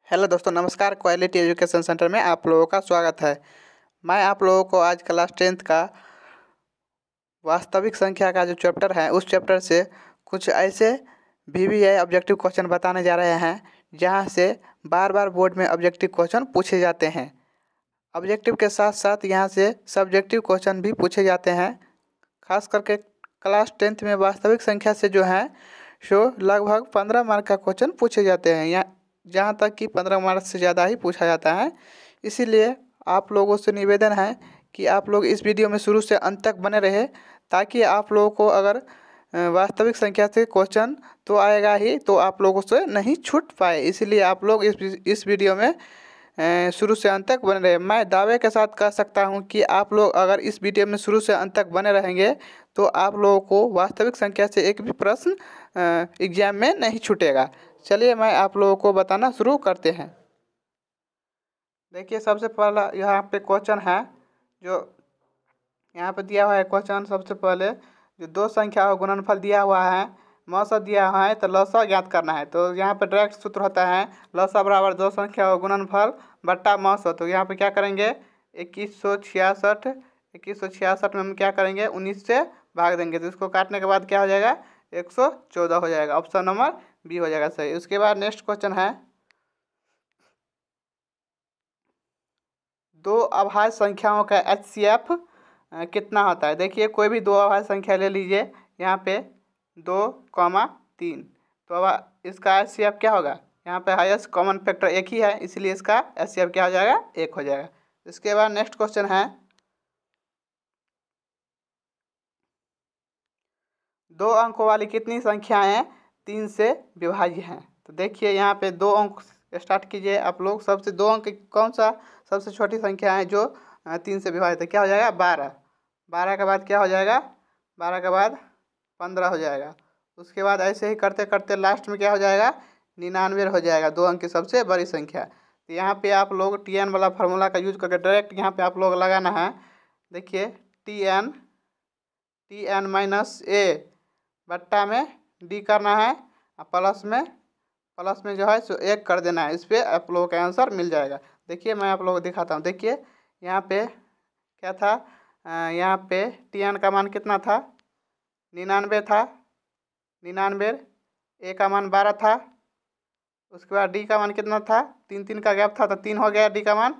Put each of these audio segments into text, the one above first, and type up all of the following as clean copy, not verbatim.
Hello दोस्तों, नमस्कार। Quality education centre में आप लोगों का स्वागत है। मैं आप लोगों को आज क्लास 10th का वास्तविक संख्या का जो चैप्टर है उस चैप्टर से कुछ ऐसे VBI ऑब्जेक्टिव क्वेश्चन बताने जा रहे हैं जहां से बार बार बोर्ड में ऑब्जेक्टिव क्वेश्चन पूछे जाते हैं। ऑब्जेक्टिव के साथ साथ यहां से सब्जेक्टिव क्वेश्चन भी पूछे जाते हैं। खास करके क्लास 10th में वास्तविक संख्या से जो है सो लगभग 15 मार्क का क्वेश्चन पूछे जाते हैं, या जहाँ तक कि 15 मार्क से ज़्यादा ही पूछा जाता है। इसीलिए आप लोगों से निवेदन है कि आप लोग इस वीडियो में शुरू से अंत तक बने रहे, ताकि आप लोगों को अगर वास्तविक संख्या से क्वेश्चन तो आएगा ही, तो आप लोगों से नहीं छूट पाए। इसीलिए आप लोग इस वीडियो में शुरू से अंत तक बने रहे। मैं दावे के साथ कह सकता हूं कि आप लोग अगर इस वीडियो में शुरू से अंत तक बने रहेंगे तो आप लोगों को वास्तविक संख्या से एक भी प्रश्न एग्जाम में नहीं छूटेगा। चलिए मैं आप लोगों को बताना शुरू करते हैं। देखिए, सबसे पहला यहाँ पे क्वेश्चन है जो यहाँ पे दिया हुआ है क्वेश्चन। सबसे पहले जो दो संख्या का गुणनफल दिया हुआ है, मौसा दिया हुआ है, तो लसा ज्ञात करना है। तो यहाँ पे डायरेक्ट सूत्र होता है लसा बराबर दो संख्या का गुणनफल बट्टा मौसा। तो यहाँ पे क्या करेंगे, 2166 में हम क्या करेंगे, 19 से भाग देंगे। तो इसको काटने के बाद क्या हो जाएगा, 114 हो जाएगा। ऑप्शन नंबर बी हो जाएगा सही। उसके बाद नेक्स्ट क्वेश्चन है, दो अभाज्य संख्याओं का HCF कितना होता है। देखिए, कोई भी दो अभाज्य संख्या ले लीजिए, यहाँ पे 2,3। तो अब इसका HCF क्या होगा, यहाँ पे हाईएस्ट कॉमन फैक्टर एक ही है, इसलिए इसका HCF क्या हो जाएगा, एक हो जाएगा। इसके बाद नेक्स्ट क्वेश्चन है, दो अंकों वाली कितनी संख्याएं 3 से विभाज्य हैं। तो देखिए, यहाँ पे दो अंक स्टार्ट कीजिए आप लोग। सबसे दो अंक कौन सा सबसे छोटी संख्या है जो 3 से विभाजित है, क्या हो जाएगा, 12। 12 के बाद क्या हो जाएगा, 12 के बाद 15 हो जाएगा। उसके बाद ऐसे ही करते करते लास्ट में क्या हो जाएगा, 99 हो जाएगा, दो अंक की सबसे बड़ी संख्या। तो यहाँ पे आप लोग TN वाला फार्मूला का यूज करके डायरेक्ट यहाँ पे आप लोग लगाना है। देखिए, TN -A बट्टा में D करना है, प्लस में जो है सो 1 कर देना है। इस पर आप लोगों का आंसर मिल जाएगा। देखिए, मैं आप लोगों को दिखाता हूँ। देखिए, यहाँ पे क्या था, यहाँ पे TN का मान कितना था, 99 था। 99, A का मान 12 था। उसके बाद D का मान कितना था, 3 का गैप था, तो 3 हो गया D का मान।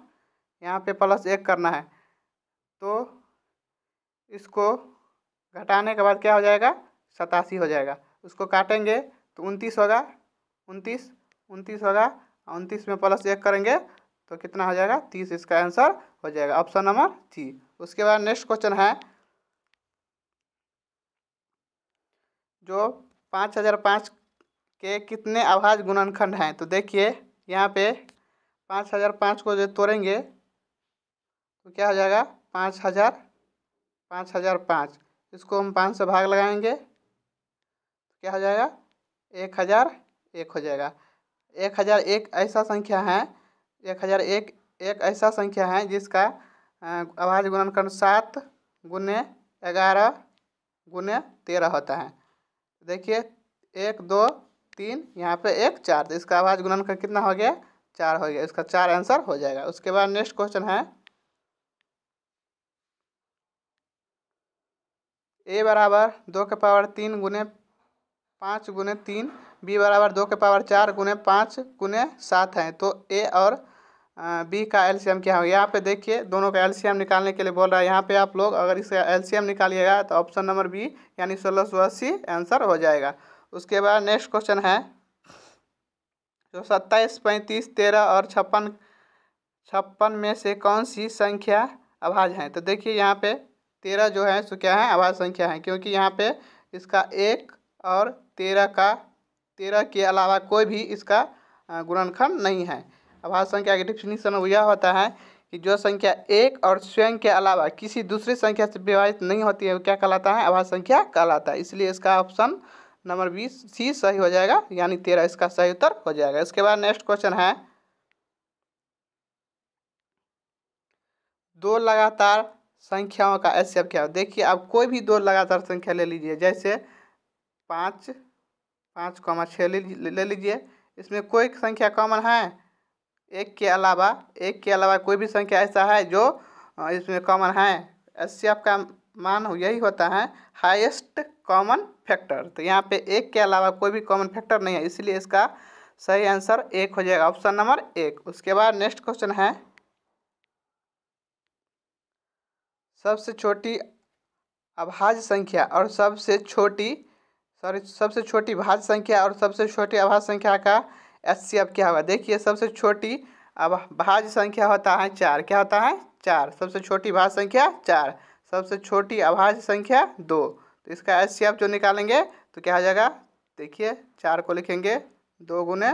यहाँ पे प्लस 1 करना है, तो इसको घटाने के बाद क्या हो जाएगा, 87 हो जाएगा। उसको काटेंगे तो 29 होगा, 29 होगा। 29 में प्लस 1 करेंगे तो कितना हो जाएगा, 30। इसका आंसर हो जाएगा ऑप्शन नंबर सी। उसके बाद नेक्स्ट क्वेश्चन है, जो 5005 के कितने अभाज्य गुणनखंड हैं। तो देखिए, यहाँ पे 5005 को जो तोड़ेंगे तो क्या हो जाएगा, 5005। इसको हम 5 से भाग लगाएंगे तो क्या हो जाएगा, 1001 हो जाएगा। 1001 ऐसा संख्या है, 1001 एक ऐसा संख्या है जिसका अभाज्य गुणनखंड 7 गुने 11 गुने 13 होता है। देखिए, 1 2 3, यहाँ पे 1 4, तो इसका अभाज्य गुणनखंड कितना हो गया, 4 हो गया। इसका 4 आंसर हो जाएगा। उसके बाद नेक्स्ट क्वेश्चन है, A बराबर 2 के पावर 3 गुने 5 गुने 3, B बराबर 2 के पावर 4 गुने 5 गुने 7 है। तो A और B का एलसीएम क्या होगा। यहाँ पे देखिए, दोनों का एलसीएम निकालने के लिए बोल रहा है। यहाँ पे आप लोग अगर इसका एलसीएम निकालिएगा तो ऑप्शन नंबर बी यानी 1680 आंसर हो जाएगा। उसके बाद नेक्स्ट क्वेश्चन है, जो 27, 35, 13 और 56 में से कौन सी संख्या अभाज्य है। तो देखिए, यहाँ पे 13 जो है सो क्या है, अभाज्य संख्या है, क्योंकि यहाँ पे इसका 1 और 13 के अलावा कोई भी इसका गुणनखंड नहीं है। अभाज्य संख्या की डिफिनीशन यह होता है कि जो संख्या एक और स्वयं के अलावा किसी दूसरी संख्या से विभाजित नहीं होती है वो क्या कहलाता है, अभाज्य संख्या कहलाता है। इसलिए इसका ऑप्शन नंबर 20 सी सही हो जाएगा, यानी 13 इसका सही उत्तर हो जाएगा। इसके बाद नेक्स्ट क्वेश्चन है, दो लगातार संख्याओं का HCF क्या हो। देखिए, आप कोई भी दो लगातार संख्या ले लीजिए, जैसे 5 5, 6 ले लीजिए। इसमें कोई संख्या कॉमन है, एक के अलावा कोई भी संख्या ऐसा है जो इसमें कॉमन है। एचसीएफ का मान यही होता है हाईएस्ट कॉमन फैक्टर। तो यहाँ पे एक के अलावा कोई भी कॉमन फैक्टर नहीं है, इसलिए इसका सही आंसर 1 हो जाएगा, ऑप्शन नंबर 1। उसके बाद नेक्स्ट क्वेश्चन है सबसे छोटी अभाज्य संख्या और सबसे छोटी भाज्य संख्या और सबसे छोटी अभाज्य संख्या का एचसीएफ क्या होगा। देखिए सबसे छोटी भाज्य संख्या होता है 4, क्या होता है 4, सबसे छोटी भाज्य संख्या 4, सबसे छोटी अभाज्य संख्या 2। तो इसका एचसीएफ जो निकालेंगे तो क्या हो जाएगा, देखिए 4 को लिखेंगे 2 गुने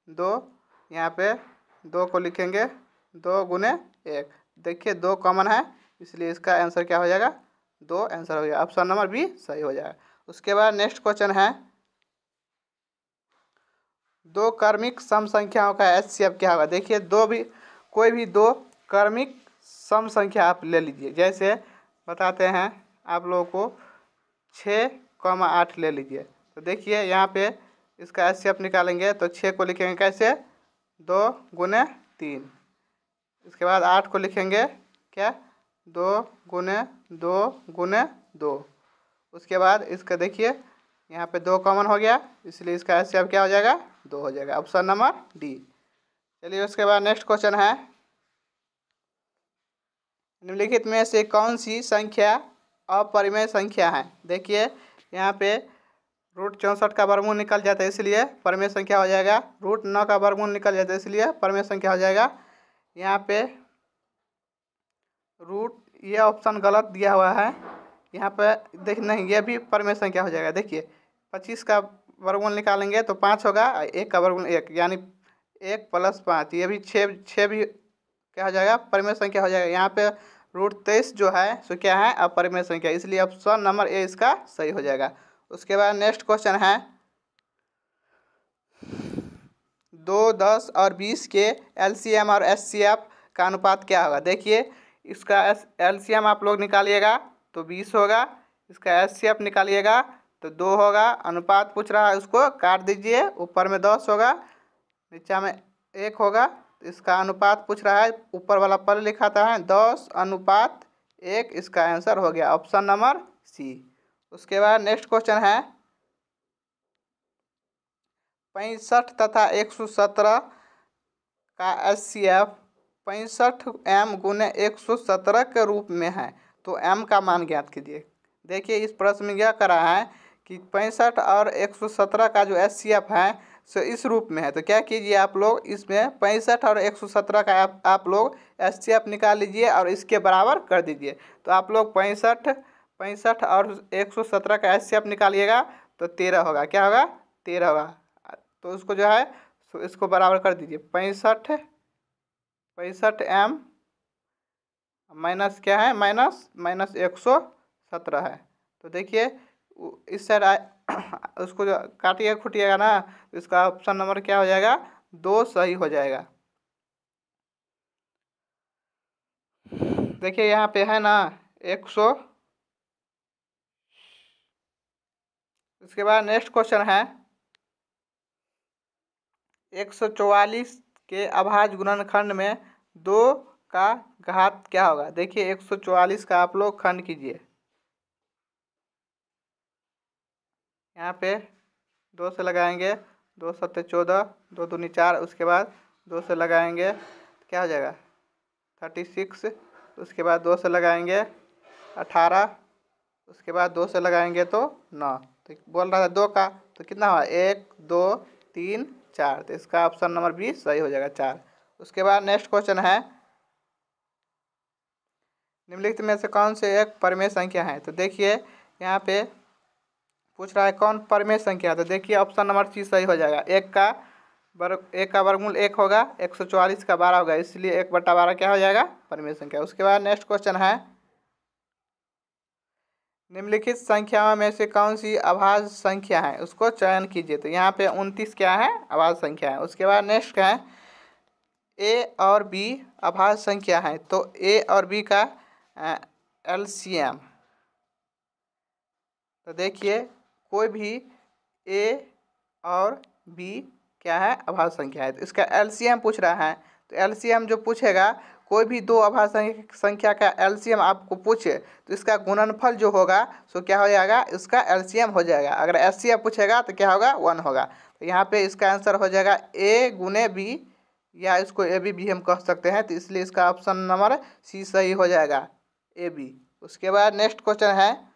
2, यहाँ पे 2 को लिखेंगे 2 गुने 1। देखिए 2 कॉमन है, इसलिए इसका आंसर क्या हो जाएगा 2 आंसर हो जाएगा, ऑप्शन नंबर बी सही हो जाएगा। उसके बाद नेक्स्ट क्वेश्चन है दो क्रमिक सम संख्याओं का एचसीएफ क्या होगा। देखिए कोई भी दो क्रमिक सम संख्या आप ले लीजिए, जैसे बताते हैं आप लोगों को 6,8 ले लीजिए। तो देखिए यहाँ पे इसका एचसीएफ निकालेंगे तो 6 को लिखेंगे कैसे 2 गुने 3, इसके बाद 8 को लिखेंगे क्या 2 गुने 2 गुने 2। उसके बाद इसका देखिए यहाँ पे 2 कॉमन हो गया, इसलिए इसका एचसीएफ क्या हो जाएगा 2 हो जाएगा, ऑप्शन नंबर डी। चलिए उसके बाद नेक्स्ट क्वेश्चन है निम्नलिखित में से कौन सी संख्या अपरिमेय संख्या है। देखिए यहाँ पे √64 का वर्गमूल निकल जाता है, इसलिए परिमेय संख्या हो जाएगा। √9 का वर्गमूल निकल जाता है, इसलिए परिमेय संख्या हो जाएगा। यहाँ पे ये ऑप्शन गलत दिया हुआ है, यहाँ पे देख नहीं, ये भी परिमेय संख्या हो जाएगा। देखिए 25 का वर्गमूल निकालेंगे तो 5 होगा, 1 का वर्गमूल 1, यानी 1 + 5, ये भी 6 भी क्या हो जाएगा परिमेय संख्या हो जाएगा। यहाँ पे √23 जो है सो क्या है अपरिमेय संख्या, इसलिए ऑप्शन नंबर ए इसका सही हो जाएगा। उसके बाद नेक्स्ट क्वेश्चन है 2, 10 और 20 के एलसीएम और एचसीएफ का अनुपात क्या होगा। देखिए इसका एलसीएम आप लोग निकालिएगा तो 20 होगा, इसका एचसीएफ निकालिएगा तो 2 होगा। अनुपात पूछ रहा है उसको काट दीजिए, ऊपर में 10 होगा नीचे में 1 होगा। तो इसका अनुपात पूछ रहा है, ऊपर वाला पर लिखा था है 10:1, इसका आंसर हो गया, ऑप्शन नंबर सी। उसके बाद नेक्स्ट क्वेश्चन है 65 तथा 117 का एचसीएफ 65m गुने 117 के रूप में है, तो m का मान ज्ञात कीजिए। देखिए इस प्रश्न में यह करा है कि 65 और 117 का जो एचसीएफ है सो इस रूप में है, तो क्या कीजिए आप लोग इसमें 65 और 117 का आप लोग एचसीएफ निकाल लीजिए और इसके बराबर कर दीजिए। तो आप लोग 65 और 117 का एचसीएफ निकालिएगा तो 13 होगा, क्या होगा 13 होगा। तो उसको जो है सो इसको बराबर कर दीजिए, 65m माइनस क्या है माइनस 117 है। तो देखिए इस साइड उसको जो काटिएगा खुटिएगा ना, तो इसका ऑप्शन नंबर क्या हो जाएगा 2 सही हो जाएगा। देखिए यहाँ पे है ना 100। उसके बाद नेक्स्ट क्वेश्चन है 144 के अभाज्य गुणनखंड में 2 का घात क्या होगा। देखिए 144 का आप लोग खंड कीजिए, यहाँ पे 2 से लगाएंगे 2 × 7 = 14, 2 दूनी 4, उसके बाद 2 से लगाएंगे क्या हो जाएगा 36, उसके बाद 2 से लगाएंगे 18, उसके बाद 2 से लगाएंगे तो 9। तो बोल रहा था 2 का, तो कितना हुआ 1, 2, 3, 4, तो इसका ऑप्शन नंबर बी सही हो जाएगा 4। उसके बाद नेक्स्ट क्वेश्चन है निम्नलिखित में से कौन से एक परिमेय संख्या है। तो देखिए यहाँ पे पूछ रहा है कौन परिमेय संख्या, तो देखिए ऑप्शन नंबर सी सही हो जाएगा। 1 का वर्गमूल 1 होगा, 144 का 12 होगा, इसलिए 1/12 क्या हो जाएगा परिमेय संख्या। उसके बाद नेक्स्ट क्वेश्चन है निम्नलिखित संख्याओं में से कौन सी अभाज्य संख्या है, उसको चयन कीजिए। तो यहाँ पे 29 क्या है अभाज्य संख्या है। उसके बाद नेक्स्ट है ए और बी अभाज्य संख्या है, तो ए और बी का एलसीएम। तो देखिए कोई भी ए और बी क्या है अभाज्य संख्या है, तो इसका एलसीएम पूछ रहा है। तो एलसीएम जो पूछेगा, कोई भी दो अभाज्य संख्या का एलसीएम आपको पूछे तो इसका गुणनफल जो होगा सो क्या हो जाएगा, इसका एलसीएम हो जाएगा। अगर एचसीएफ पूछेगा तो क्या होगा, 1 होगा। तो यहाँ पे इसका आंसर हो जाएगा ए गुने बी, या इसको ए बी भी हम कह सकते हैं, तो इसलिए इसका ऑप्शन नंबर सी सही हो जाएगा, ए बी। उसके बाद नेक्स्ट क्वेश्चन है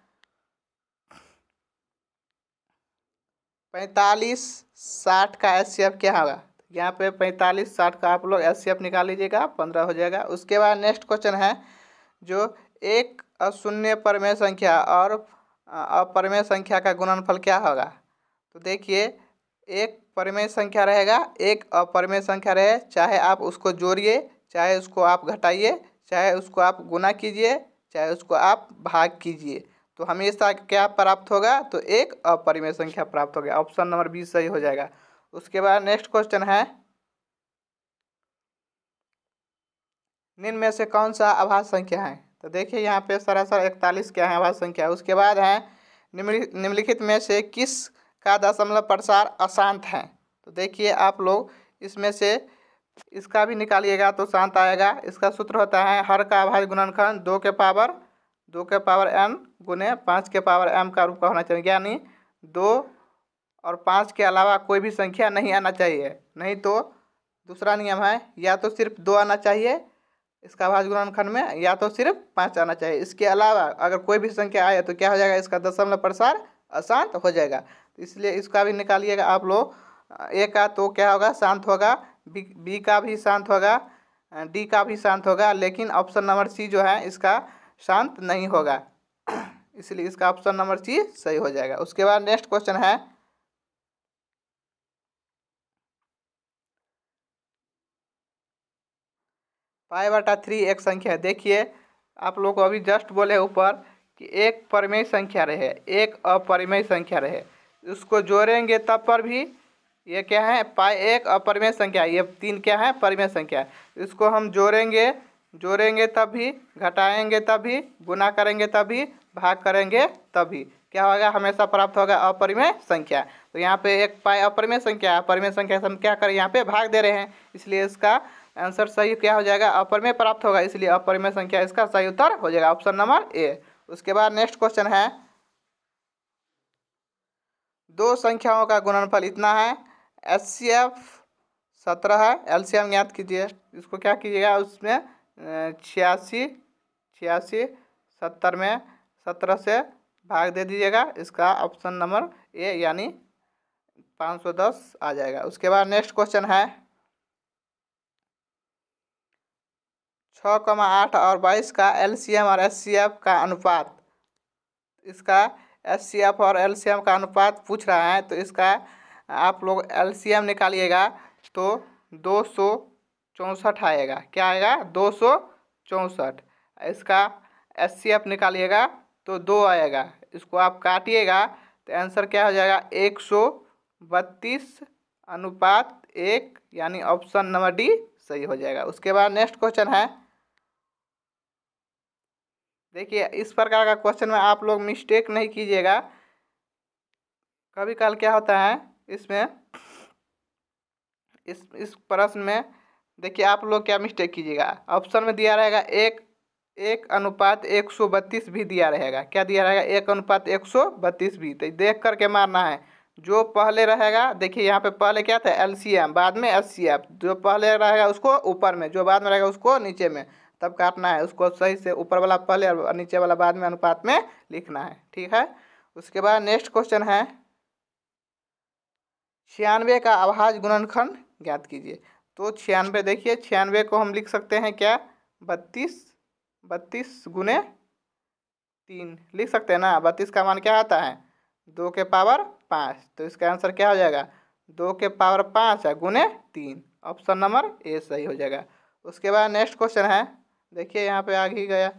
45 60 का एचसीएफ क्या होगा। यहाँ पे 45 60 का आप लोग एचसीएफ निकाल लीजिएगा, 15 हो जाएगा। उसके बाद नेक्स्ट क्वेश्चन है जो एक अशून्य परमेय संख्या और अपरमेय संख्या का गुणनफल क्या होगा। तो देखिए, एक परमेय संख्या रहेगा, एक अपरमेय संख्या रहे, चाहे आप उसको जोड़िए, चाहे उसको आप घटाइए, चाहे उसको आप गुना कीजिए, चाहे उसको आप भाग कीजिए, तो हमेशा क्या प्राप्त होगा, तो एक अपरिमेय संख्या प्राप्त हो गया। ऑप्शन नंबर बी सही हो जाएगा। उसके बाद नेक्स्ट क्वेश्चन है निम्न में से कौन सा अभाज्य संख्या है। तो देखिए यहाँ पे सरासर 41 क्या है, अभाज्य संख्या। उसके बाद है निम्नलिखित में से किस का दशमलव प्रसार अशांत है। तो देखिए आप लोग इसमें से इसका भी निकालिएगा तो शांत आएगा। इसका सूत्र होता है हर का अभाज्य गुणनखंड 2 के पावर n गुने 5 के पावर m का रूप का होना चाहिए, यानी 2 और 5 के अलावा कोई भी संख्या नहीं आना चाहिए। नहीं तो दूसरा नियम है, या तो सिर्फ 2 आना चाहिए इसका अभाज्य गुणनखंड में, या तो सिर्फ 5 आना चाहिए। इसके अलावा अगर कोई भी संख्या आए तो क्या हो जाएगा, इसका दशमलव प्रसार अशांत हो जाएगा। तो इसलिए इसका भी निकालिएगा आप लोग। ए का तो क्या होगा, शांत होगा, बी का भी शांत होगा, डी का भी शांत होगा, लेकिन ऑप्शन नंबर सी जो है इसका शांत नहीं होगा, इसलिए इसका ऑप्शन नंबर सी सही हो जाएगा। उसके बाद नेक्स्ट क्वेश्चन है π/3 एक संख्या है। देखिए आप लोग को अभी जस्ट बोले ऊपर कि एक परिमेय संख्या रहे, एक अपरिमेय संख्या रहे, उसको जोड़ेंगे तब पर भी ये क्या है, एक अपरिमेय संख्या, ये 3 क्या है, परिमेय संख्या। इसको हम जोड़ेंगे तब भी, घटाएंगे तब भी, गुना करेंगे तब भी, भाग करेंगे तब भी क्या होगा, हमेशा प्राप्त होगा अपरिमेय संख्या। तो यहाँ पे एक पाई अपरिमेय संख्या, अपरिमेय संख्या से हम क्या करें, यहाँ पे भाग दे रहे हैं, इसलिए इसका आंसर सही क्या हो जाएगा, अपरिमेय प्राप्त होगा, इसलिए अपरिमेय संख्या इसका सही उत्तर हो जाएगा, ऑप्शन नंबर ए। उसके बाद नेक्स्ट क्वेश्चन है दो संख्याओं का गुणनफल इतना है, एचसीएफ 17 है, एलसीएम ज्ञात कीजिए। इसको क्या कीजिएगा, उसमें 86 70 में 17 से भाग दे दीजिएगा, इसका ऑप्शन नंबर ए यानी 510 आ जाएगा। उसके बाद नेक्स्ट क्वेश्चन है 6,8 और 22 का एलसीएम और एचसीएफ का अनुपात। इसका एचसीएफ और एलसीएम का अनुपात पूछ रहा है, तो इसका आप लोग एलसीएम निकालिएगा तो 264 आएगा। क्या आएगा, 264। इसका एचसीएफ निकालिएगा तो 2 आएगा, इसको आप काटिएगा तो आंसर क्या हो जाएगा, 132:1 यानी ऑप्शन नंबर डी सही हो जाएगा। उसके बाद नेक्स्ट क्वेश्चन है, देखिए इस प्रकार का क्वेश्चन में आप लोग मिस्टेक नहीं कीजिएगा। कभी कल क्या होता है इसमें, इस प्रश्न में देखिए आप लोग क्या मिस्टेक कीजिएगा, ऑप्शन में दिया रहेगा 1:132 भी दिया रहेगा। क्या दिया रहेगा, 1:132 भी। तो देख करके मारना है, जो पहले रहेगा, देखिए यहाँ पे पहले क्या था, एलसीएम, बाद में एचसीएफ, जो पहले रहेगा उसको ऊपर में, जो बाद में रहेगा उसको नीचे में, तब काटना है उसको सही से, ऊपर वाला पहले और नीचे वाला बाद में अनुपात में लिखना है, ठीक है। उसके बाद नेक्स्ट क्वेश्चन है 96 का अभाज्य गुणनखंड ज्ञात कीजिए। तो 96, देखिए 96 को हम लिख सकते हैं क्या, 32 गुने 3 लिख सकते हैं ना। 32 का मान क्या आता है, 2 के पावर 5, तो इसका आंसर क्या हो जाएगा, 2 के पावर 5 गुने 3, ऑप्शन नंबर ए सही हो जाएगा। उसके बाद नेक्स्ट क्वेश्चन है, देखिए यहाँ पे आ ही गया,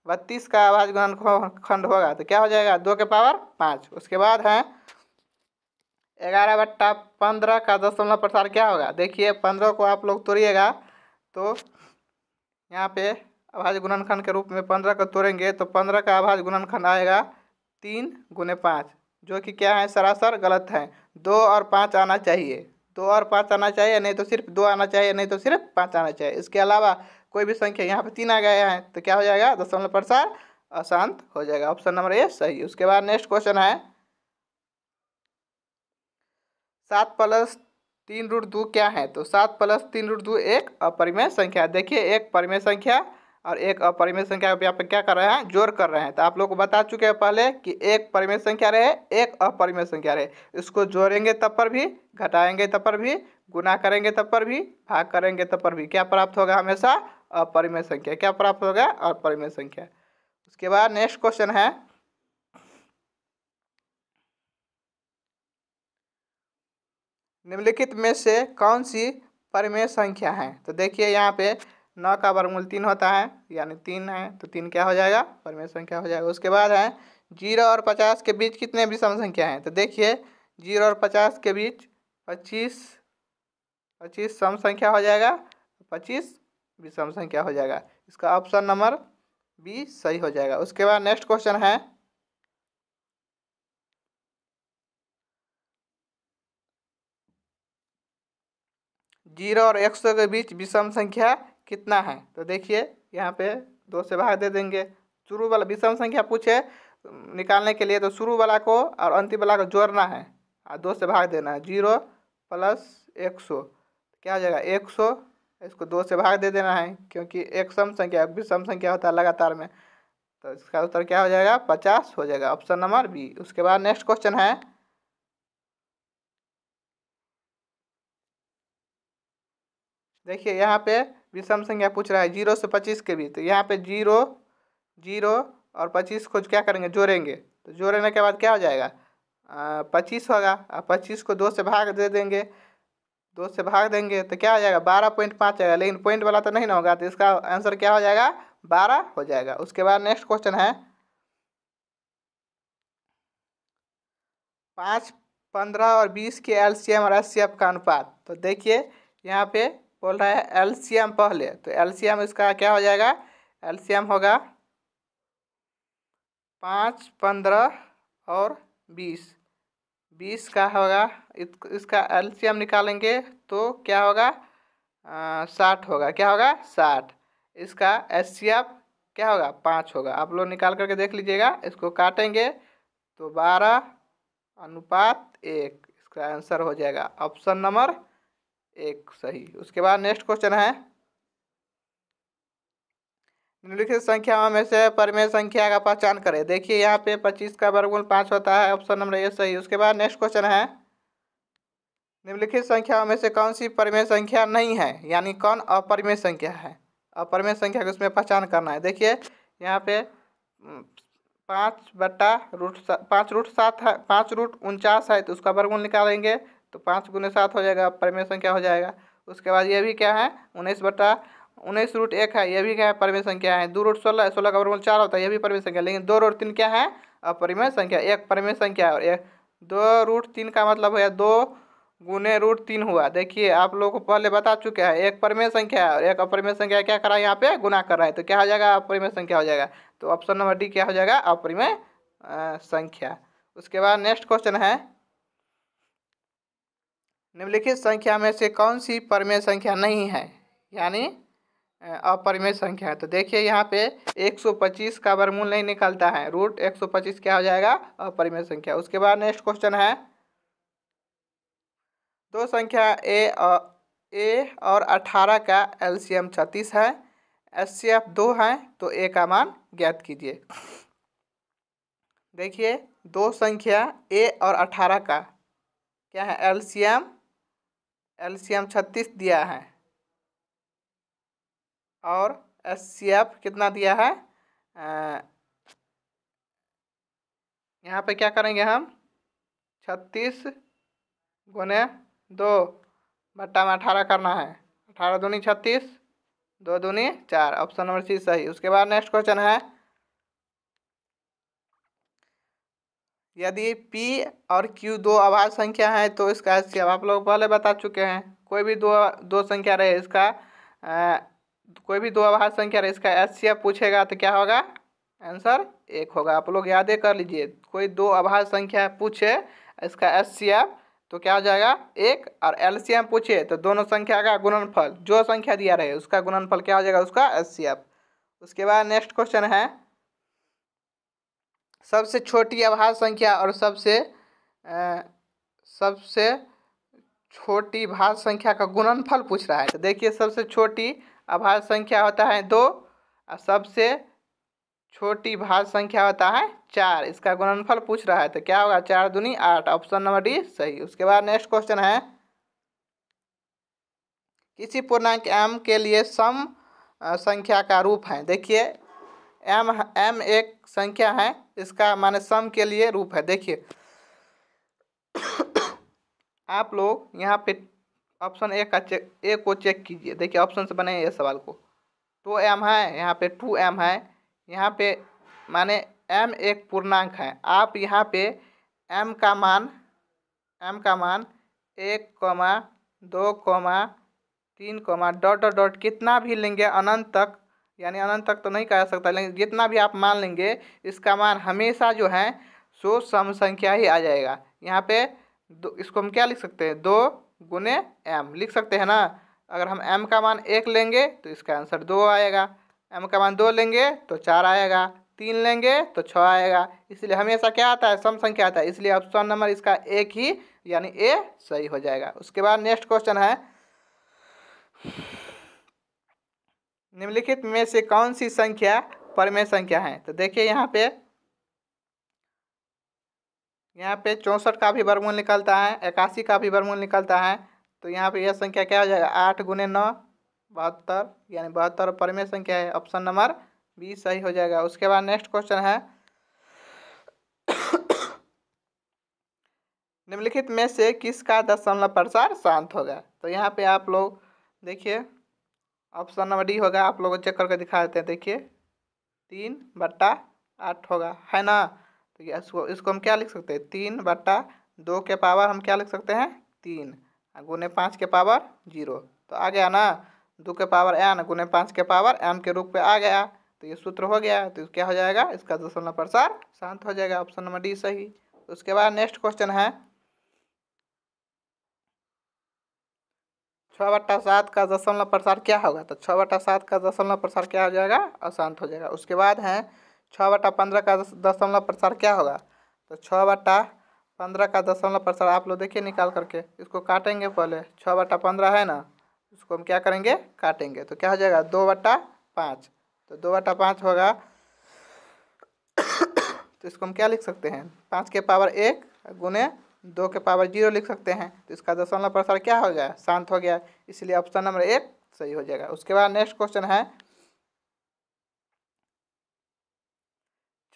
32 का अभाज्य गुणनखंड होगा तो क्या हो जाएगा, 2 के पावर 5। उसके बाद है 11/15 का दशमलव प्रसार क्या होगा। देखिए 15 को आप लोग तोड़िएगा तो यहाँ पे अभाज्य गुणनखंड के रूप में 15 को तोड़ेंगे तो 15 का अभाज्य गुणनखंड आएगा 3 गुने 5, जो कि क्या है, सरासर गलत है, 2 और 5 आना चाहिए। 2 और 5 आना चाहिए, नहीं तो सिर्फ 2 आना चाहिए, नहीं तो सिर्फ 5 आना चाहिए। इसके अलावा कोई भी संख्या, यहाँ पे 3 आ गया है तो क्या हो जाएगा, दशमलव प्रसार अशांत हो जाएगा। ऑप्शन नंबर ए सही। उसके बाद नेक्स्ट क्वेश्चन है 7 प्लस 3√2 क्या है। तो 7 प्लस 3√2 एक अपरिमेय संख्या। देखिए एक परिमेय संख्या और एक अपरिमेय संख्या यहाँ पे क्या कर रहे हैं, जोड़ कर रहे हैं। तो आप लोग को बता चुके हैं पहले कि एक परिमेय संख्या रहे, एक अपरिमेय संख्या रहे, इसको जोड़ेंगे तब पर भी, घटाएंगे तब पर भी, गुना करेंगे तब पर भी, भाग करेंगे तब पर भी क्या प्राप्त होगा, हमेशा अपरिमेय संख्या। क्या प्राप्त होगा, अपरिमेय संख्या। उसके बाद नेक्स्ट क्वेश्चन है निम्नलिखित में से कौन सी परिमेय संख्या है। तो देखिए यहाँ पे 9 का वर्गमूल 3 होता है, यानी 3 है, तो 3 क्या हो जाएगा, परिमेय संख्या हो जाएगा। उसके बाद है 0 और 50 के बीच कितने विषम संख्या हैं। तो देखिए 0 और 50 के बीच 25 सम संख्या हो जाएगा, 25 विषम संख्या हो जाएगा। इसका ऑप्शन नंबर बी सही हो जाएगा। उसके बाद नेक्स्ट क्वेश्चन है 0 और 100 के बीच विषम संख्या कितना है। तो देखिए यहाँ पे 2 से भाग दे देंगे। शुरू वाला विषम संख्या पूछे निकालने के लिए तो शुरू वाला को और अंतिम वाला को जोड़ना है और 2 से भाग देना है। 0 प्लस 100 क्या हो जाएगा, 100। इसको 2 से भाग दे देना है क्योंकि एक सम संख्या विषम संख्या होता है लगातार में। तो इसका उत्तर क्या हो जाएगा, 50 हो जाएगा। Option number B. उसके बाद नेक्स्ट क्वेश्चन है देखिए यहाँ पे विषम संख्या पूछ रहा है 0 से 25 के बीच। तो यहाँ पे 0 और 25 को क्या करेंगे, जोड़ेंगे। तो जोड़ने के बाद क्या हो जाएगा, 25 होगा। 25 को 2 से भाग दे देंगे, 2 से भाग देंगे तो क्या हो जाएगा, 12.5 आएगा। लेकिन पॉइंट वाला तो नहीं ना होगा, तो इसका आंसर क्या हो जाएगा, 12 हो जाएगा। उसके बाद नेक्स्ट क्वेश्चन है 5, 15 और 20 के एलसीएम और एचसीएफ का अनुपात। तो देखिए यहाँ पे बोल रहा है एलसीएम पहले, तो एलसीएम इसका क्या हो जाएगा, एलसीएम होगा 5, 15 और 20 का होगा। इसका एलसीएम निकालेंगे तो क्या होगा, 60 होगा। क्या होगा, 60। इसका एचसीएफ क्या होगा, 5 होगा। आप लोग निकाल करके देख लीजिएगा। इसको काटेंगे तो 12:1 इसका आंसर हो जाएगा। ऑप्शन नंबर 1 सही। उसके बाद नेक्स्ट क्वेश्चन है निम्नलिखित संख्याओं में से परिमेय संख्या का पहचान करें। देखिए यहाँ पे 25 का वर्गमूल 5 होता है। ऑप्शन नंबर ए सही। उसके बाद नेक्स्ट क्वेश्चन है निम्नलिखित संख्याओं में से कौन सी परिमेय संख्या नहीं है, यानी कौन अपरिमेय संख्या है। अपरिमेय संख्या को इसमें पहचान करना है। देखिए यहाँ पे 5/√7 है, 5√49 है, तो उसका वर्गमूल निकालेंगे तो 5 × 7 हो जाएगा, परिमेय संख्या हो जाएगा। उसके बाद ये भी क्या है, 19/19√1 है, ये भी क्या है, परिमेय संख्या है। 2√16 है, 16 का वर्गमूल 4 होता है, ये भी परिमेय संख्या। लेकिन 2√3 क्या है, अपरिमेय संख्या। एक परिमेय संख्या है और 2√3 का मतलब है 2 × √3 हुआ। देखिए आप लोगों को पहले बता चुके हैं, एक परिमेय संख्या है और एक अपरिमेय संख्या क्या कर रहा है, यहाँ पे गुना कर रहा है, तो क्या हो जाएगा, अपरिमेय संख्या हो जाएगा। तो ऑप्शन नंबर डी क्या हो जाएगा, अपरिमेय संख्या। उसके बाद नेक्स्ट क्वेश्चन है निम्नलिखित संख्या में से कौन सी परिमेय संख्या नहीं है, यानी अपरिमेय संख्या है। तो देखिए यहाँ पे 125 का वर्गमूल नहीं निकलता है, √125 क्या हो जाएगा, अपरिमेय संख्या। उसके बाद नेक्स्ट क्वेश्चन है दो संख्या ए और 18 का एलसीएम 36 है, एचसीएफ 2 है, तो ए का मान ज्ञात कीजिए। देखिए दो संख्या ए और 18 का क्या है, एलसीएम 36 दिया है और एचसीएफ कितना दिया है, यहाँ पे क्या करेंगे हम, 36 × 2 बट्टा में 18 करना है। 18 दूनी 36, 2 दूनी 4। ऑप्शन नंबर सी सही। उसके बाद नेक्स्ट क्वेश्चन है यदि P और Q दो अभाज्य संख्या है तो इसका एचसीएफ आप लोग पहले बता चुके हैं। कोई भी दो संख्या रहे इसका कोई भी दो अभाज्य संख्या रहे इसका एचसीएफ पूछेगा तो क्या होगा, आंसर 1 होगा। आप लोग याद कर लीजिए, कोई दो अभाज्य संख्या पूछे इसका एचसीएफ तो क्या हो जाएगा 1, और एलसीएम पूछे तो दोनों संख्या का गुणनफल, जो संख्या दिया रहे उसका गुणनफल क्या हो जाएगा, उसका एचसीएफ। उसके बाद नेक्स्ट क्वेश्चन है सबसे छोटी अभाज्य संख्या और सबसे छोटी भाज्य संख्या का गुणनफल पूछ रहा है। तो देखिए सबसे छोटी अभाज्य संख्या होता है 2 और सबसे छोटी भाज्य संख्या होता है 4। इसका गुणनफल पूछ रहा है तो क्या होगा 4 दूनी 8, ऑप्शन नंबर डी सही। उसके बाद नेक्स्ट क्वेश्चन है किसी पूर्णांक m के लिए सम संख्या का रूप है। देखिए m एक संख्या है, इसका माने सम के लिए रूप है। देखिए आप लोग यहाँ पे ऑप्शन ए को चेक कीजिए। देखिए ऑप्शन से बने ये सवाल को, 2m है, यहाँ पे 2m है, यहाँ पे माने m एक पूर्णांक है। आप यहाँ पे m का मान 1, 2, 3, डॉट डॉट डॉट कितना भी लेंगे अनंत तक, यानी अनंत तक तो नहीं कह सकता, लेकिन जितना भी आप मान लेंगे इसका मान हमेशा जो है सो सम संख्या ही आ जाएगा। यहाँ पे इसको हम क्या लिख सकते हैं 2 गुने m लिख सकते हैं ना। अगर हम m का मान 1 लेंगे तो इसका आंसर 2 आएगा, m का मान 2 लेंगे तो 4 आएगा, 3 लेंगे तो 6 आएगा। इसलिए हमेशा क्या आता है सम संख्या आता है, इसलिए ऑप्शन नंबर इसका 1 ही यानी ए सही हो जाएगा। उसके बाद नेक्स्ट क्वेश्चन है निम्नलिखित में से कौन सी संख्या परमेय संख्या है। तो देखिए यहाँ पे 64 का भी वर्गमूल निकलता है, 81 का भी वर्गमूल निकलता है। तो यहाँ पे यह संख्या क्या हो जाएगा 8 गुने 9 72, यानी 72 परमेय संख्या है, ऑप्शन नंबर बी सही हो जाएगा। उसके बाद नेक्स्ट क्वेश्चन है निम्नलिखित में से किसका दशमलव प्रसार शांत होगा। तो यहाँ पे आप लोग देखिए ऑप्शन नंबर डी होगा, आप लोग चेक करके दिखा देते हैं। देखिए 3/8 होगा, है ना। तो इसको हम क्या लिख सकते हैं 3/2 के पावर हम क्या लिख सकते हैं 3 गुने 5 के पावर 0। तो आ गया ना 2 के पावर n गुने 5 के पावर m के रूप में आ गया। तो ये सूत्र हो गया, तो क्या हो जाएगा इसका दशमलव प्रसार शांत हो जाएगा, ऑप्शन नंबर डी सही। उसके बाद नेक्स्ट क्वेश्चन है 6/7 का दशमलव प्रसार क्या होगा। तो 6/7 का दशमलव प्रसार क्या हो जाएगा अशांत हो जाएगा। उसके बाद है 6/15 का दशमलव प्रसार क्या होगा। तो 6/15 का दशमलव प्रसार आप लोग देखिए निकाल करके, इसको काटेंगे पहले, 6/15 है ना, इसको हम क्या करेंगे काटेंगे तो क्या हो जाएगा 2/5। तो 2/5 होगा तो इसको हम क्या लिख सकते हैं 5 के पावर 1 गुने 2 के पावर 0 लिख सकते हैं। तो इसका दशमलव प्रसार क्या हो गया शांत हो गया, इसलिए ऑप्शन नंबर 1 सही हो जाएगा। उसके बाद नेक्स्ट क्वेश्चन है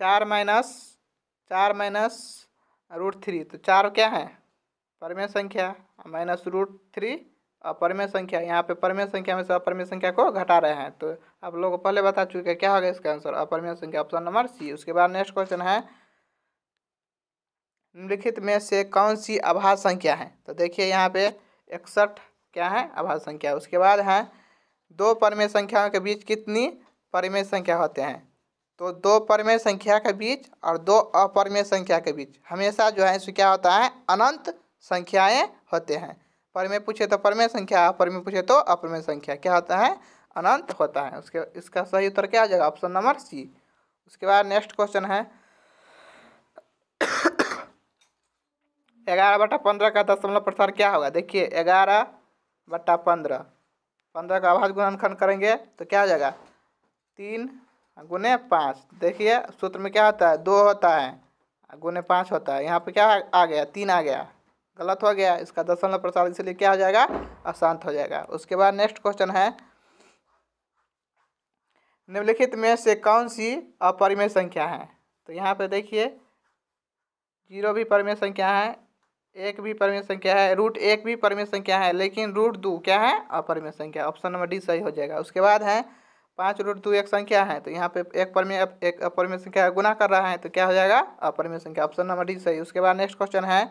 4 माइनस √3। तो 4 क्या है परमेय संख्या, माइनस √3 अपरमेय संख्या। यहाँ पे परमेय संख्या में से अपरमेय संख्या को घटा रहे हैं, तो आप लोगों को पहले बता चुके हैं क्या होगा इसका आंसर अपरमेय संख्या, ऑप्शन नंबर सी। उसके बाद नेक्स्ट क्वेश्चन है निम्नलिखित में से कौन सी अभाज्य संख्या है। तो देखिए यहाँ पे 61 क्या है अभाज्य संख्या। उसके बाद है 2 परमेय संख्याओं के बीच कितनी परमेय संख्या होते हैं। तो 2 परमेय संख्या के बीच और 2 अपरमेय संख्या के बीच हमेशा जो है इसमें क्या होता है अनंत संख्याएं होते हैं। परमेय पूछे तो परमेय संख्या, अपरमेय पूछे तो अपरमेय संख्या क्या होता है अनंत होता है। उसके इसका सही उत्तर क्या आ जाएगा ऑप्शन नंबर सी। उसके बाद नेक्स्ट क्वेश्चन है 11/15 का दशमलव प्रसार क्या होगा। देखिए 11/15 15 का अभाज्य गुणनखंड करेंगे तो क्या आ जाएगा 3 गुने 5। देखिए सूत्र में क्या होता है 2 होता है गुने 5 होता है, यहाँ पे क्या आ गया 3 आ गया, गलत हो गया। इसका दशमलव प्रसार इसलिए क्या हो जाएगा अशांत हो जाएगा। उसके बाद नेक्स्ट क्वेश्चन है निम्नलिखित में से कौन सी अपरिमेय संख्या है। तो यहाँ पे देखिए 0 भी परिमेय संख्या है, 1 भी परिमेय संख्या है, √1 भी परिमेय संख्या है, लेकिन √2 क्या है अपरिमेय संख्या, ऑप्शन नंबर डी सही हो जाएगा। उसके बाद है 5√2 एक संख्या है, तो यहाँ पे एक अपरिमेय संख्या गुना कर रहा है तो क्या हो जाएगा अपरिमेय संख्या, ऑप्शन नंबर डी सही। उसके बाद नेक्स्ट क्वेश्चन है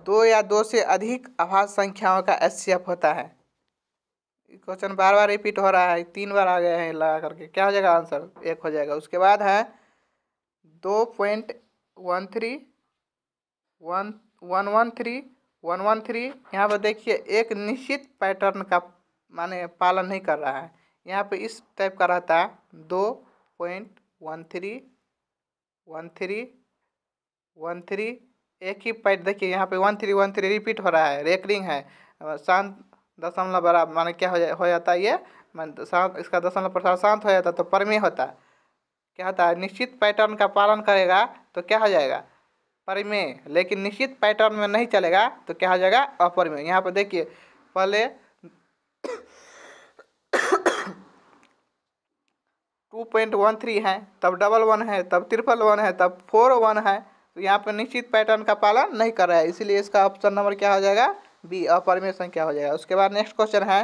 2 या 2 से अधिक अभाज्य संख्याओं का एचसीएफ होता है। क्वेश्चन बार बार रिपीट हो रहा है, 3 बार आ गए हैं लगा करके, क्या हो जाएगा आंसर 1 हो जाएगा। उसके बाद है 2.13 113 यहाँ पर देखिए एक निश्चित पैटर्न का माने पालन नहीं कर रहा है। यहाँ पे इस टाइप का रहता है 2.13 13 एक ही पैट। देखिए यहाँ पे 13 रिपीट हो रहा है, रेकरिंग है। शांत दशमलव बराबर माने क्या हो जाता है ये शांत, इसका दशमलव प्रसार शांत हो जाता है तो परिमेय होता है। क्या होता है, निश्चित पैटर्न का पालन करेगा तो क्या हो जाएगा, परिमेय। लेकिन निश्चित पैटर्न में नहीं चलेगा तो क्या हो जाएगा, अपरिमेय। यहाँ पर देखिए पहले 2.13 है, तब 11 है, तब 111 है, तब 41 है। तो यहाँ पर निश्चित पैटर्न का पालन नहीं कर रहा है, इसीलिए इसका ऑप्शन नंबर क्या हो जाएगा, बी, अपरिमेय संख्या हो जाएगा। उसके बाद नेक्स्ट क्वेश्चन है,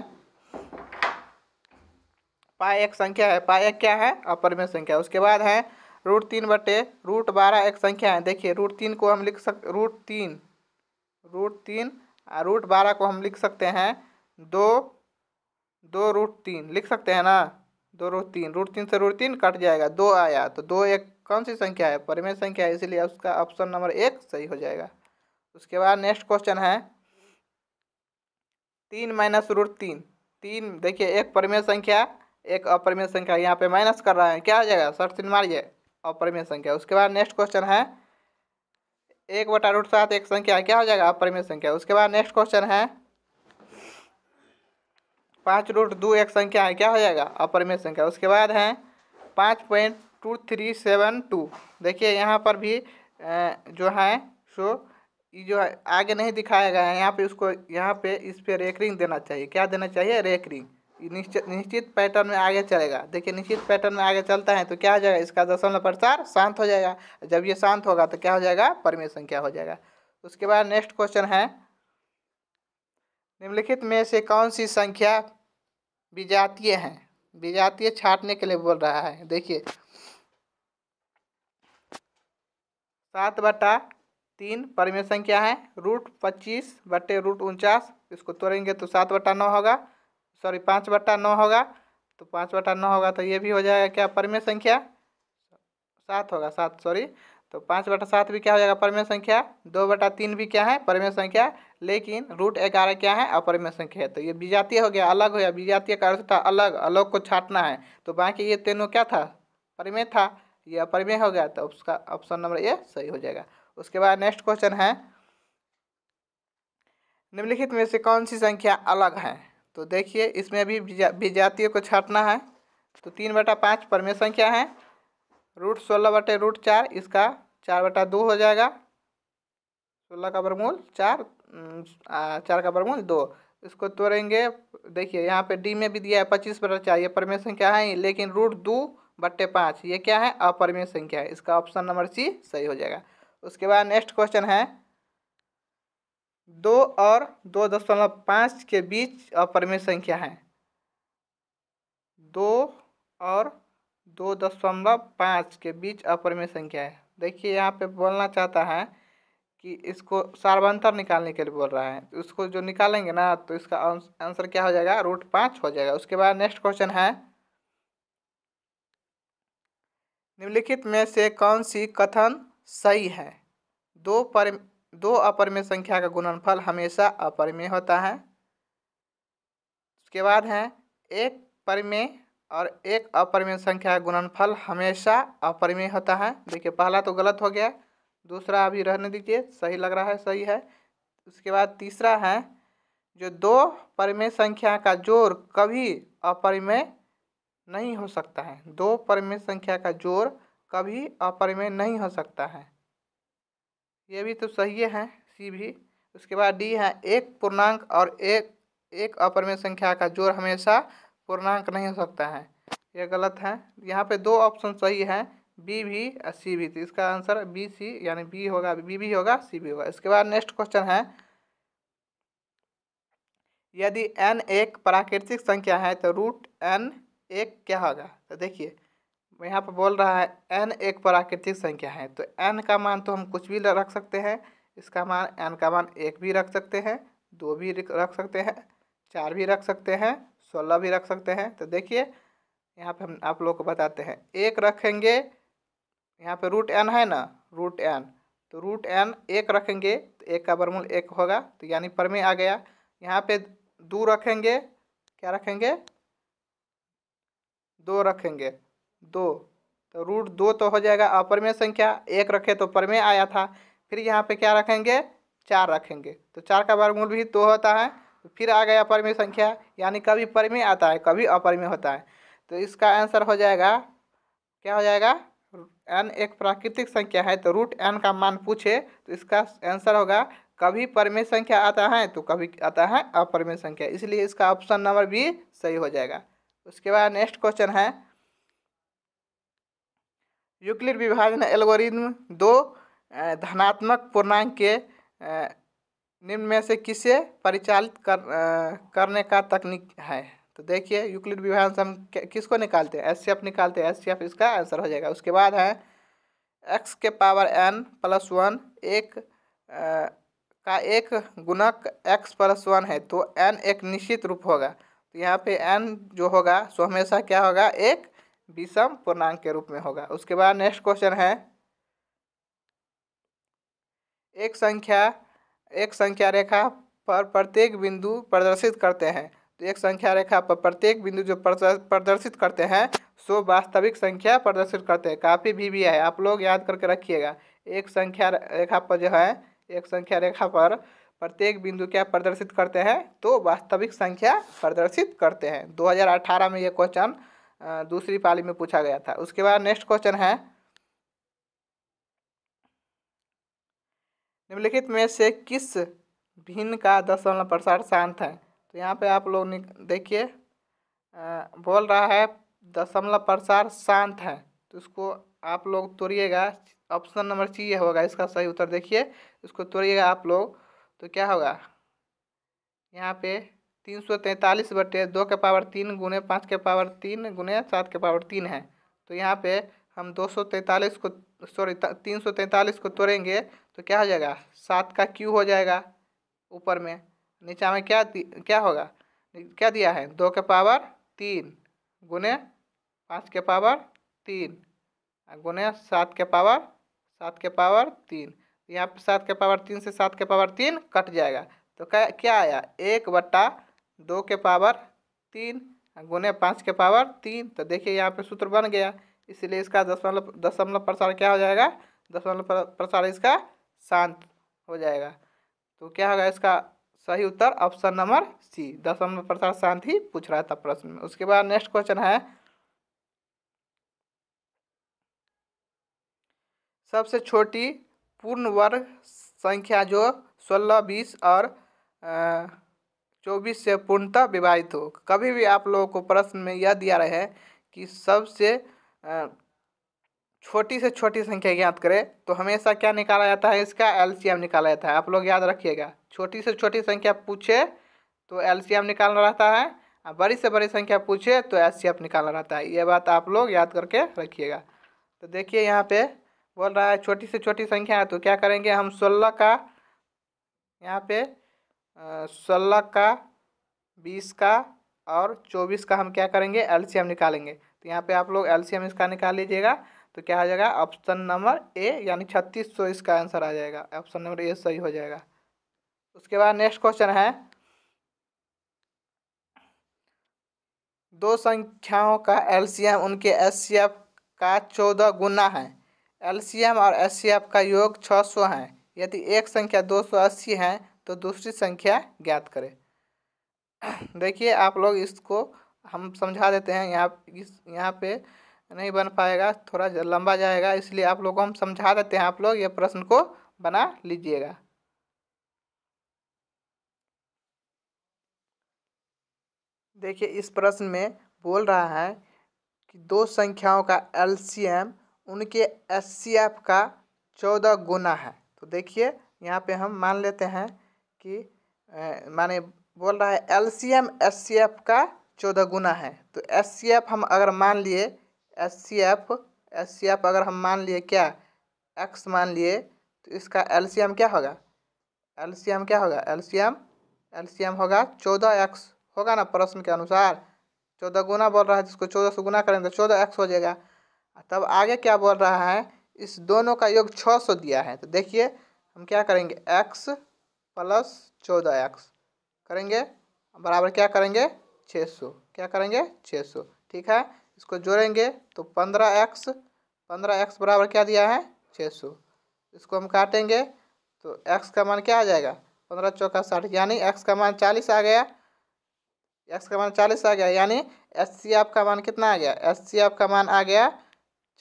पाई एक संख्या है, पाई एक क्या है, अपरिमेय संख्या। उसके बाद है √3/√12 एक संख्या है। देखिए √3 को हम लिख सकते, √12 को हम लिख सकते हैं 2√3 लिख सकते हैं ना, 2√3, √3 से √3 कट जाएगा, 2 आया तो 2 एक कौन सी संख्या है, परिमेय संख्या है, इसीलिए उसका ऑप्शन नंबर 1 सही हो जाएगा। उसके बाद नेक्स्ट क्वेश्चन है 3 - √3। 3 देखिए एक परिमेय संख्या एक अपरिमेय संख्या, यहाँ पे माइनस कर रहा है, क्या हो जाएगा, शर्त चिन्ह मारिए, अपरिमेय संख्या। उसके बाद नेक्स्ट क्वेश्चन है 1/√7 एक संख्या, क्या हो जाएगा, अपरिमेय संख्या। उसके बाद नेक्स्ट क्वेश्चन है 5√2 एक संख्या है, क्या हो जाएगा, अपरिमेय संख्या। उसके बाद है 5.2372। देखिए यहाँ पर भी जो है सो ये जो है आगे नहीं दिखाया गया है, यहाँ पे उसको यहाँ पे इस पे रेकरिंग देना चाहिए, क्या देना चाहिए, रेकरिंग। निश्चित पैटर्न में आगे चलेगा। देखिए निश्चित पैटर्न में आगे चलता है तो क्या हो जाएगा, इसका दशमलव प्रसार शांत हो जाएगा। जब ये शांत होगा तो क्या हो जाएगा, परिमेय संख्या हो जाएगा। उसके बाद नेक्स्ट क्वेश्चन है निम्नलिखित में से कौन सी संख्या विजातीय है। विजातीय छांटने के लिए बोल रहा है। देखिए 7/3 परिमेय संख्या है, √25/√49 इसको तोड़ेंगे तो 7/9 होगा, सॉरी 5/9 होगा, तो 5/9 होगा तो ये भी हो जाएगा क्या, परिमेय संख्या, 7 होगा, 7 सॉरी, तो 5/7 भी क्या हो जाएगा, परिमेय संख्या। 2/3 भी क्या है, परिमेय संख्या, लेकिन √11 क्या है, अपरिमेय संख्या है। तो ये विजातीय हो गया, अलग हो गया। विजातीय का अर्थ था अलग, अलग को छांटना है, तो बाकी ये तीनों क्या था, परिमेय था, ये अपरिमेय हो गया, तो उसका ऑप्शन नंबर ए सही हो जाएगा। उसके बाद नेक्स्ट क्वेश्चन है निम्नलिखित में से कौन सी संख्या अलग है। तो देखिए इसमें भी विजातीय को छांटना है, तो 3/5 परिमेय संख्या है, √16/√4 इसका 4/2 हो जाएगा, 16 का वर्गमूल 4, 4 का वर्गमूल 2, इसको तोड़ेंगे। देखिए यहाँ पे डी में भी दिया है 25/4, ये परिमेय संख्या है, लेकिन √2/5 ये क्या है, अपरिमेय संख्या है, इसका ऑप्शन नंबर सी सही हो जाएगा। उसके बाद नेक्स्ट क्वेश्चन है 2 और 2.5 के बीच अपरिमेय संख्या है। 2 और 2.5 के बीच अपरिमेय संख्या है। देखिए यहाँ पे बोलना चाहता है कि इसको सार्वंतर निकालने के लिए बोल रहा है, तो उसको जो निकालेंगे ना तो इसका आंसर क्या हो जाएगा, √5 हो जाएगा। उसके बाद नेक्स्ट क्वेश्चन है निम्नलिखित में से कौन सी कथन सही है। दो अपरिमेय संख्या का गुणनफल हमेशा अपरिमेय होता है। उसके बाद है एक परिमेय और एक अपरिमेय संख्या का गुणनफल हमेशा अपरिमेय होता है। देखिए पहला तो गलत हो गया, दूसरा अभी रहने दीजिए, सही लग रहा है, सही है। उसके बाद तीसरा है जो दो परिमेय संख्या का जोड़ कभी अपरिमेय नहीं हो सकता है। दो परिमेय संख्या का जोड़ कभी अपरिमेय नहीं हो सकता है, ये भी तो सही है, सी भी। उसके बाद डी है एक पूर्णांक और एक अपरिमेय संख्या का जोड़ हमेशा पूर्णांक नहीं हो सकता है, यह गलत है। यहाँ पे दो ऑप्शन सही है, बी भी और सी भी, तो इसका आंसर बी सी यानी बी होगा, बी भी होगा, सी भी होगा। इसके बाद नेक्स्ट क्वेश्चन है यदि n एक प्राकृतिक संख्या है तो √n एक क्या होगा। तो देखिए यहाँ पर बोल रहा है n एक प्राकृतिक संख्या है, तो n का मान तो हम कुछ भी रख सकते हैं, इसका मान n का मान 1 भी रख सकते हैं, 2 भी रख सकते हैं, 4 भी रख सकते हैं, 16 भी रख सकते हैं। तो देखिए यहाँ पे हम आप लोग को बताते हैं, 1 रखेंगे, यहाँ पे √n है ना, √n तो रूट एन एक रखेंगे तो एक का वर्गमूल एक होगा, तो यानी प्रमेय आ गया। यहाँ पे 2 रखेंगे, क्या रखेंगे, 2 रखेंगे, 2, तो रूट 2 तो हो जाएगा अपरिमेय संख्या, एक रखे तो प्रमेय आया था। फिर यहाँ पे क्या रखेंगे, 4 रखेंगे, तो 4 का वर्गमूल भी 2 होता है, तो फिर आ गया अपरिमेय संख्या, यानी कभी परिमेय आता है कभी अपरिमेय होता है। तो इसका आंसर हो जाएगा, क्या हो जाएगा, एन एक प्राकृतिक संख्या है तो रूट एन का मान पूछे तो इसका आंसर होगा कभी परिमेय संख्या आता है तो कभी आता है अपरिमेय संख्या, इसलिए इसका ऑप्शन नंबर बी सही हो जाएगा। उसके बाद नेक्स्ट क्वेश्चन है, यूक्लिड विभाजन एल्गोरिथम दो धनात्मक पूर्णांक के निम्न में से किसे परिचालित करने का तकनीक है। तो देखिए यूक्लिड विभाजन से हम किसको निकालते हैं, एचसीएफ निकालते हैं, एचसीएफ इसका आंसर हो जाएगा। उसके बाद है x के पावर n प्लस 1 एक का एक गुणक x प्लस 1 है तो n एक निश्चित रूप होगा, तो यहाँ पे n जो होगा सो हमेशा क्या होगा, एक विषम पूर्णांक के रूप में होगा। उसके बाद नेक्स्ट क्वेश्चन है, एक संख्या रेखा पर प्रत्येक बिंदु प्रदर्शित करते हैं, तो एक संख्या रेखा पर प्रत्येक बिंदु जो प्रदर्शित करते हैं सो वास्तविक संख्या प्रदर्शित करते हैं। काफ़ी भी है, आप लोग याद करके रखिएगा। एक संख्या रेखा पर जो है, एक संख्या रेखा पर प्रत्येक बिंदु क्या प्रदर्शित करते हैं, तो वास्तविक संख्या प्रदर्शित करते हैं। 2018 में ये क्वेश्चन दूसरी पाली में पूछा गया था। उसके बाद नेक्स्ट क्वेश्चन है, निम्नलिखित में से किस भिन्न का दशमलव प्रसार शांत है। तो यहाँ पे आप लोग देखिए बोल रहा है दशमलव प्रसार शांत है, तो इसको आप लोग तोड़िएगा, ऑप्शन नंबर सी होगा इसका सही उत्तर। देखिए इसको तोड़िएगा आप लोग तो क्या होगा, यहाँ पे 343/2 के पावर 3 गुने 5 के पावर 3 गुने 7 के पावर 3 है। तो यहाँ पे हम 243 को सॉरी 343 को तोड़ेंगे तो क्या हो जाएगा, 7 का क्यू हो जाएगा ऊपर में, नीचा में क्या होगा, क्या दिया है, 2 के पावर 3 गुने 5 के पावर 3 गुने 7 के पावर 3। यहाँ पे 7 के पावर 3 से 7 के पावर 3 कट जाएगा, तो क्या आया, 1/2 के पावर 3 गुने 5 के पावर 3। तो देखिए यहाँ पे सूत्र बन गया, इसलिए इसका दशमलव प्रसार क्या हो जाएगा, दशमलव प्रसार इसका शांत हो जाएगा। तो क्या होगा इसका सही उत्तर ऑप्शन नंबर सी, दशमलव प्रसार शांत ही पूछ रहा था प्रश्न में। उसके बाद नेक्स्ट क्वेश्चन है, सबसे छोटी पूर्ण वर्ग संख्या जो 16, 20 और 24 से पूर्णतः विभाजित हो। कभी भी आप लोगों को प्रश्न में यह दिया रहे कि सबसे छोटी से छोटी संख्या ज्ञात करें, तो हमेशा क्या निकाला जाता है, इसका एलसीएम निकाला जाता है। आप लोग याद रखिएगा, छोटी से छोटी संख्या पूछे तो एलसीएम निकालना रहता है, और बड़ी से बड़ी संख्या पूछे तो एचसीएफ निकालना रहता है। ये बात आप लोग याद करके रखिएगा। तो देखिए यहाँ पे बोल रहा है छोटी से छोटी संख्या है, तो क्या करेंगे हम 16 का, यहाँ पे 16 का, 20 का और 24 का हम क्या करेंगे, एलसीएम निकालेंगे। तो यहाँ पे आप लोग एलसीएम इसका निकाल लीजिएगा, तो क्या आ जाएगा ऑप्शन नंबर ए, यानी 3600 इसका आंसर आ जाएगा, ऑप्शन नंबर ए सही हो जाएगा। उसके बाद नेक्स्ट क्वेश्चन है, दो संख्याओं का एलसीएम उनके एचसीएफ का 14 गुना है। एलसीएम और एचसीएफ का योग 600 है। यदि एक संख्या 280 है तो दूसरी संख्या ज्ञात करें। देखिए आप लोग इसको हम समझा देते हैं, यहाँ पे नहीं बन पाएगा, थोड़ा लंबा जाएगा, इसलिए आप लोगों को हम समझा देते हैं, आप लोग ये प्रश्न को बना लीजिएगा। देखिए इस प्रश्न में बोल रहा है कि दो संख्याओं का एलसीएम उनके एचसीएफ का 14 गुना है। तो देखिए यहाँ पे हम मान लेते हैं कि माने बोल रहा है एलसीएम एचसीएफ का 14 गुना है, तो एचसीएफ हम अगर मान लिए, एचसीएफ अगर हम मान लिए क्या, एक्स मान लिए, तो इसका एलसीएम क्या होगा, एलसीएम होगा 14x होगा ना, प्रश्न के अनुसार 14 गुना बोल रहा है, जिसको 14 से गुना करेंगे तो 14x हो जाएगा। तब आगे क्या बोल रहा है, इस दोनों का योग 600 दिया है। तो देखिए हम क्या करेंगे, x प्लस 14x करेंगे बराबर क्या करेंगे 600, क्या करेंगे 600। ठीक है, इसको जोड़ेंगे तो 15x बराबर क्या दिया है 600। इसको हम काटेंगे तो x का मान क्या आ जाएगा 15 चौका 60, यानी x का मान 40 आ गया। x का मान 40 आ गया, यानी HCF का मान कितना आ गया, HCF का मान आ गया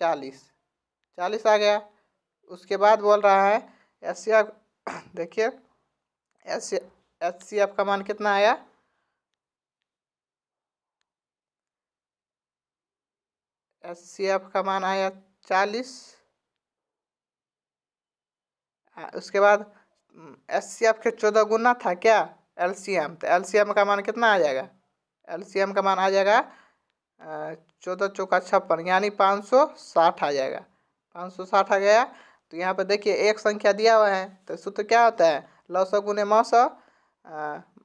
40 आ गया। उसके बाद बोल रहा है HCF, देखिए HCF का मान कितना आया, HCF का मान आया 40। उसके बाद HCF के 14 गुना था क्या LCM, तो LCM का मान कितना आ जाएगा, LCM का मान आ जाएगा 14 चौका 56, यानी 560 आ जाएगा। 560 आ गया। तो यहाँ पे देखिए एक संख्या दिया हुआ है, तो सूत्र क्या होता है लसअ गुने मसअ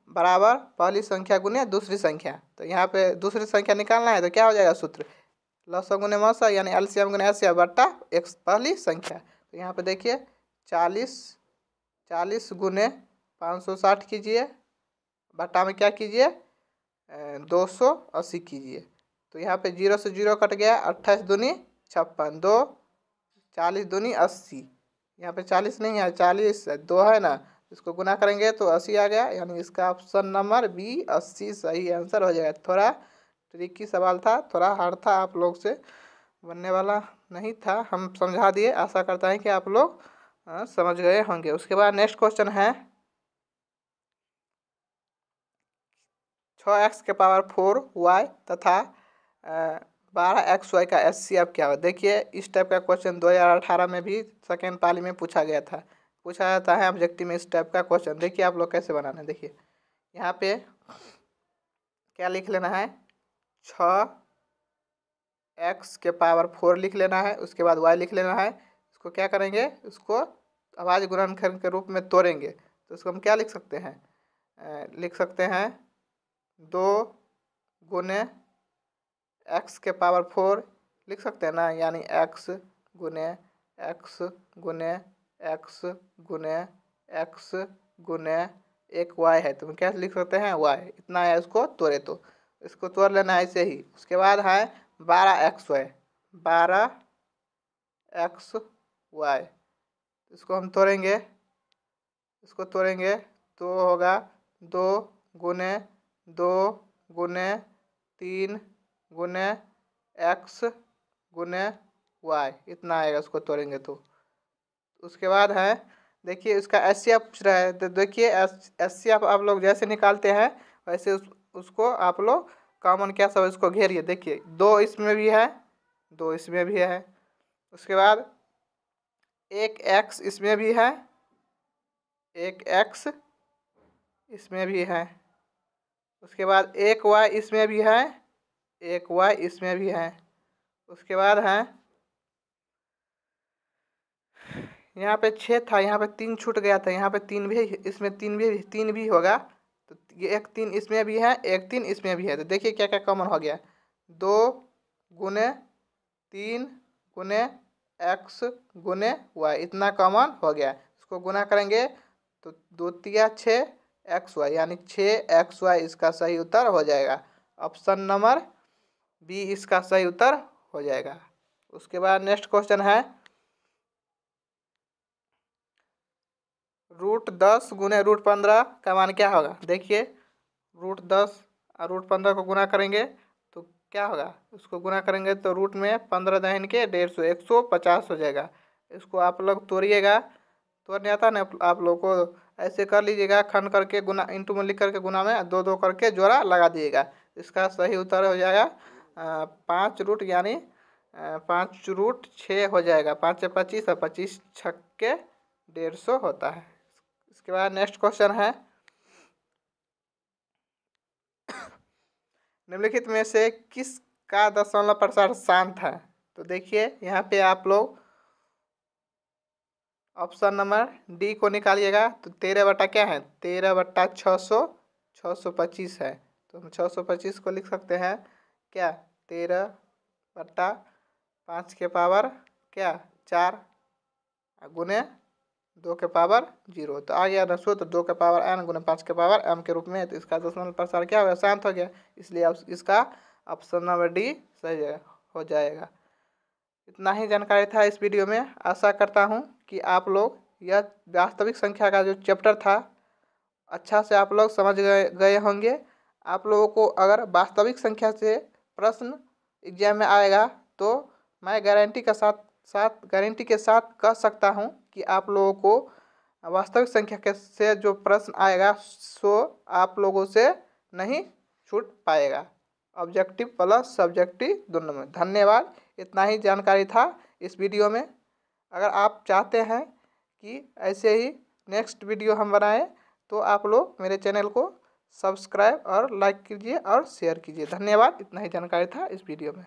बराबर पहली संख्या गुने दूसरी संख्या। तो यहाँ पे दूसरी संख्या निकालना है तो क्या हो जाएगा सूत्र लसअ गुने मसअ, यानी LCM गुने HCF बट्टा एक पहली संख्या। तो यहाँ पे देखिए 40 गुने 560 कीजिए, बट्टा में क्या कीजिए 280 कीजिए। तो यहाँ पे 0 से 0 कट गया, 28 दूनी 56, 2 40 दूनी 80, यहाँ पे 40 नहीं है 40 2 है ना, इसको गुना करेंगे तो 80 आ गया, यानी इसका ऑप्शन नंबर बी 80 सही आंसर हो जाएगा। थोड़ा ट्रिकी सवाल था, थोड़ा हार्ड था, आप लोग से बनने वाला नहीं था, हम समझा दिए। आशा करता है कि आप लोग समझ गए होंगे। उसके बाद नेक्स्ट क्वेश्चन है 6x के पावर 4y तथा 12xy का HCF क्या हो। देखिए इस टाइप का क्वेश्चन 2018 में भी सेकेंड पाली में पूछा गया था, पूछा जाता है ऑब्जेक्टिव में इस टाइप का क्वेश्चन। देखिए आप लोग कैसे बनाना है, देखिए यहाँ पे क्या लिख लेना है 6x के पावर 4 लिख लेना है, उसके बाद y लिख लेना है। इसको क्या करेंगे, इसको अभाज्य गुणनखंड के रूप में तोड़ेंगे। तो इसको हम क्या लिख सकते हैं, लिख सकते हैं 2 गुने x के पावर 4 लिख सकते हैं ना, यानी x गुने x गुने x गुने x गुने एक y है, तो हम क्या लिख सकते हैं y इतना है। इसको तोड़े तो इसको तोड़ लेना है ऐसे ही। उसके बाद है 12xy इसको हम तोड़ेंगे, इसको तोड़ेंगे तो होगा 2 गुने 2 गुने 3 गुने x गुने y इतना आएगा, उसको तोड़ेंगे तो। उसके बाद है देखिए इसका HCF पूछ रहा है, तो देखिए HCF आप लोग जैसे निकालते हैं वैसे उसको आप लोग कॉमन क्या सब इसको घेरिए। देखिए 2 इसमें भी है, 2 इसमें भी है। उसके बाद एक x इसमें भी है, एक x इसमें भी है। उसके बाद एक y इसमें भी है, एक y इसमें भी है। उसके बाद है यहाँ पे 6 था, यहाँ पे 3 छूट गया था, यहाँ पे 3 भी, इसमें 3 भी होगा। तो ये एक 3 इसमें भी है, एक 3 इसमें भी है। तो देखिए क्या क्या कॉमन हो गया 2 गुने 3 गुने x गुने y इतना कॉमन हो गया। इसको गुना करेंगे तो 2 तिया 6xy, यानी 6xy इसका सही उत्तर हो जाएगा। ऑप्शन नंबर बी इसका सही उत्तर हो जाएगा। उसके बाद नेक्स्ट क्वेश्चन है √10 गुने √15 का मान क्या होगा। देखिए √10 और √15 को गुना करेंगे तो क्या होगा, उसको गुना करेंगे तो रूट में 15 दहन के 150 150 हो जाएगा। इसको आप लोग तोड़िएगा, तोड़ने आता ना आप लोग को, ऐसे कर लीजिएगा खंड करके गुना इंटू में लिख करके गुना में 2 2 करके जोड़ा लगा दीजिएगा। इसका सही उत्तर हो जाएगा 5 रूट, यानी 5√6 हो जाएगा। 5 से 25 और 25 छक्के 150 होता है। इसके बाद नेक्स्ट क्वेश्चन है निम्नलिखित में से किस का दशमलव प्रसार शांत है। तो देखिए यहाँ पे आप लोग ऑप्शन नंबर डी को निकालिएगा। तो 13 बटा क्या है 13 बटा 625 है। तो हम 625 को लिख सकते हैं क्या 13 बटा 5 के पावर क्या 4 गुने 2 के पावर 0। तो आ गया ना सूत्र 2 के पावर n गुने 5 के पावर m के रूप में। तो इसका दशमलव प्रसार क्या हो गया, शांत हो गया, इसलिए अब इसका ऑप्शन नंबर डी सही हो जाएगा। इतना ही जानकारी था इस वीडियो में। आशा करता हूँ कि आप लोग यह वास्तविक संख्या का जो चैप्टर था अच्छा से आप लोग समझ गए होंगे। आप लोगों को अगर वास्तविक संख्या से प्रश्न एग्जाम में आएगा तो मैं गारंटी के साथ कह सकता हूँ कि आप लोगों को वास्तविक संख्या के से जो प्रश्न आएगा सो आप लोगों से नहीं छूट पाएगा, ऑब्जेक्टिव प्लस सब्जेक्टिव दोनों में। धन्यवाद। इतना ही जानकारी था इस वीडियो में। अगर आप चाहते हैं कि ऐसे ही नेक्स्ट वीडियो हम बनाएं तो आप लोग मेरे चैनल को सब्सक्राइब और लाइक कीजिए और शेयर कीजिए। धन्यवाद। इतना ही जानकारी था इस वीडियो में।